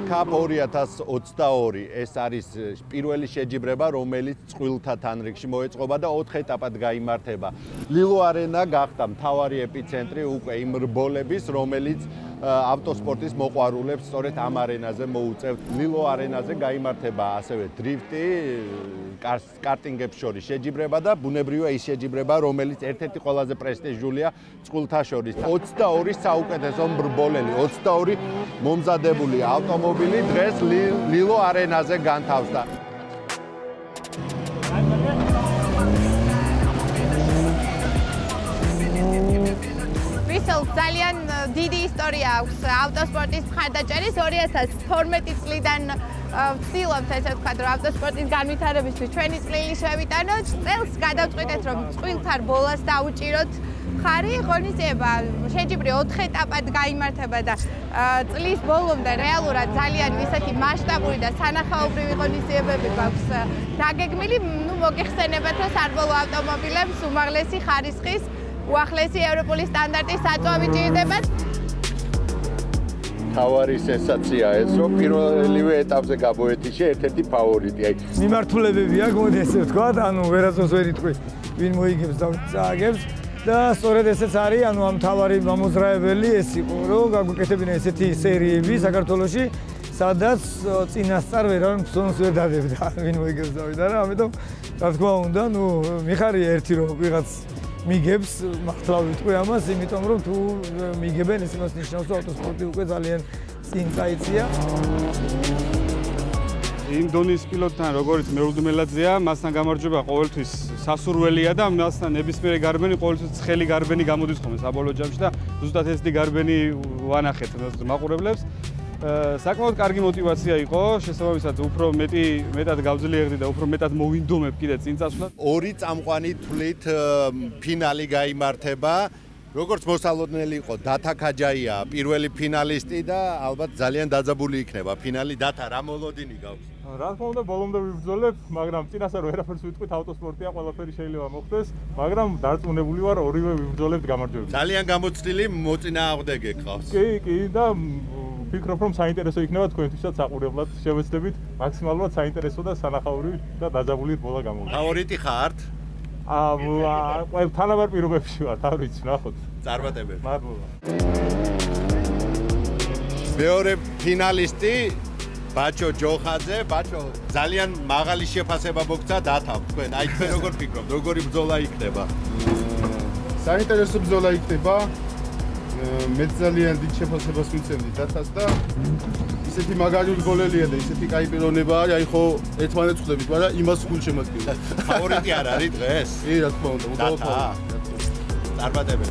Cup 2022 ეს არის პირველი შეჯიბრება, რომელიც წყვილთა თანრიგში მოეწყობა და 4 ეტაპად გაიმართება. ლილო არენა გახდა მთავარი ეპიცენტრი უკვე იმ რბოლების, რომელიც ავტოსპორტის მოყვარულებს სწორედ ამ არენაზე მოუწევთ. ლილო არენაზე გაიმართება ასევე დრიფტი, კარტინგებს შორის შეჯიბრება და ბუნებრივია ის შეჯიბრება, რომელიც ერთ-ერთი ყველაზე პრესტიჟულია წყვილთა შორის. 22 საუკეთესო მრბოლელი, 22 მომზადებული ავტომობილი დღეს ლილო არენაზე განთავსდა. ვისელს ძალიან დიდი ისტორია აქვს ავტოსპორტის მხარდაჭერის 2012 წლიდან ვცდილობთ ესე ვთქვათ, რომ ავტოსპორტის განვითარებისთვის ჩვენი წვლილი შევიტანოთ. წელს გადავწყვიტეთ, რომ წყვილთა რბოლას დაუჭიროთ ხარი, ღონისძიება შეჯიბრი 4 ეტაპად გაიმართება და წლის ბოლომდე რეალურად ძალიან ისეთი მასშტაბური და სანახაობრივი ღონისძიებები გვაქვს დაგეგმილი. მოგეხსენებათ, რომ სარბოლო ავტომობილებს უმაღლესი ხარისხის უახლესი ევროპული სტანდარტის საწვავი ჭირდებათ. თავარი სენსაცია ეს, რომ პირველივე ეტაპზე გამოეთიშე ერთ-ერთი ფავორიტი. მიმართულებები აქვს, მოდი ესე ვთქვათ, ანუ ვერასდროს ვერ იტყვი, ვინ მოიგებს და წააგებს და სწორედ ესეც არის, ანუ ამ თავარი მომზრაებელი ეს იყო, რომ გაგვეკეთებინა ესეთი სერიები საქართველოში, სადაც წინასწარ ვერავინ ფსონს ვერ დადებდა, ვინ მოიგებს და რა, ამიტომ რა თქმა უნდა, ნუ მიხარია ერთი რომ ვიღაც მიგებს, მართლა ვიტყვი ამას, იმიტომ რომ თუ მიგებენ, ეს იმას ნიშნავს, რომ ავტოსპორტი უკვე ძალიან წინ წაიწია. იმ დონის პილოტთან, როგორც მეულდმელაძეა, მასთან გამარჯვება ყოველთვის სასურველია და მასთან ნებისმიერი გარბენი ყოველთვის ცხელი გარბენი გამოდის ხოლმე საბოლოო ჯამში და ზუსტად ესეთი გარბენი ვანახეთ მაყურებლებს. საკმაოდ კარგი мотиваცია იყო, შესაბამისად უფრო მეტად გავძლიერდი და უფრო მეტად მოვინდომებ კიდე წინ წასვლა. ორი წამყვანი თვლით ფინალი გაიმართება. როგორც მოსალოდნელი იყო, დათა ქაჯაია პირველი ფინალისტი და ალბათ ძალიან დაძაბული იქნება ფინალი. დათა, რა მოლოდინი გაქვს? რა თქმა უნდა, ბოლომდე ვიბრძოლებ, მაგრამ წინასწარ ვერაფერს ვიტყვით, ავტოსპორტია, ყველაფერი შეიძლება მოხდეს, მაგრამ დარწმუნებული ვარ, ორივე ვიბრძოლებთ გამარჯვებით. ძალიან გამოცდილი მოწინააღმდეგე გყავს. კი და ვფიქრობ, რომ საინტერესო იქნება თქვენთვისაც საყურებლად შევეცდებით მაქსიმალურად საინტერესო და სანახაური და დაძაბული რბოლა გამოვიდა. ფავორიტი ხართ? თანაბარ პირობებში ვარ, თავი ვიცი, ნახოთ. წარმატებები. მადლობა. მეორე ფინალისტი ბაჩო ჯოხაძე, ბაჩო ძალიან მაღალი შეფასება მოგცა დათავ თქვენ. აი თქვენ როგორ ფიქრობთ, როგორი ბრძოლა იქნება? საინტერესო ბრძოლა იქნება. მე ძალიან დიდ შეფასებას მიცემდი დათას და ისეთი მაგარი რბოლელია და ისეთი კაი პიროვნებაა, აი ხო ერთმანეთს ხვდებით, მაგრამ იმას გულ შემატკივრდა. ფავორიტი არ არის დღეს? კი, რა თქმა უნდა, უდავო ფავორიტი. წარმატებები.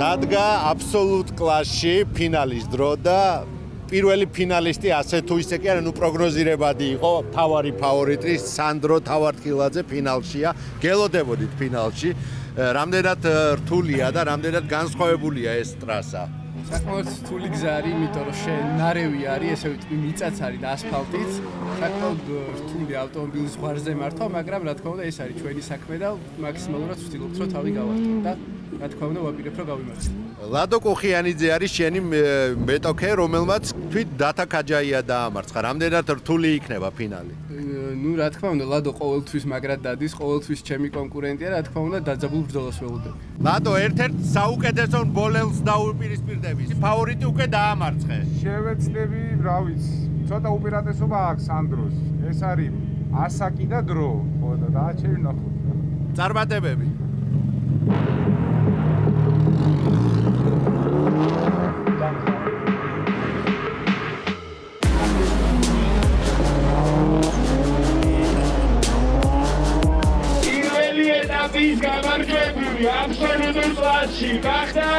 დადგა აბსოლუტ კლასში ფინალის დრო და პირველი ფინალისტი ასე თუ ისე კი არა, ნუ პროგნოზირებადი იყო, თავარი ფავორიტი სანდრო თავარტკილაძე ფინალშია. გელოდებოდით ფინალში. რამდენად რთულია და რამდენად განსხვავებულია ეს ტრასა? საკმაოდ რთული გზა არის, იმიტომ რომ შენარევი არის, ესე ვიტყვი, მიწაც არის და ასფალტიც. საკმაოდ რთული ავტომობილის ზღვარზე მართვა, მაგრამ რა თქმა უნდა, ეს არის ჩვენი საქმე და მაქსიმალურად ვცდილობთ, რომ თავი გავართოთ და რა თქმა უნდა, ვაპირებ, რომ გავიმართოთ. ლადო კოხიანიძე არის შენი მეტოქე, რომელმაც თვით დათა ქაჯაია დაამარცხა. რამდენად რთული იქნება ფინალი? ნუ რა თქმა უნდა, ლადო ყოველთვის მაგრად დადის, ყოველთვის ჩემი კონკურენტია, რა თქმა უნდა, დაძაბულ ბრძოლას ველოდები. ლადო, ერთ-ერთ საუკეთესო ბოლელს დაუპირისპირდები. ფავორიტი უკვე დაამარცხე. შევეცდები, რა ვიცი, ცოტა უპირატესობა აქვს სანდროს. ეს არის ასაკი და დრო, ხო და დააჩერი ნახოთ. წარმატებები. პირველი ეტაპის გამარჯვებული აბსოლუტურ კლასში გახდა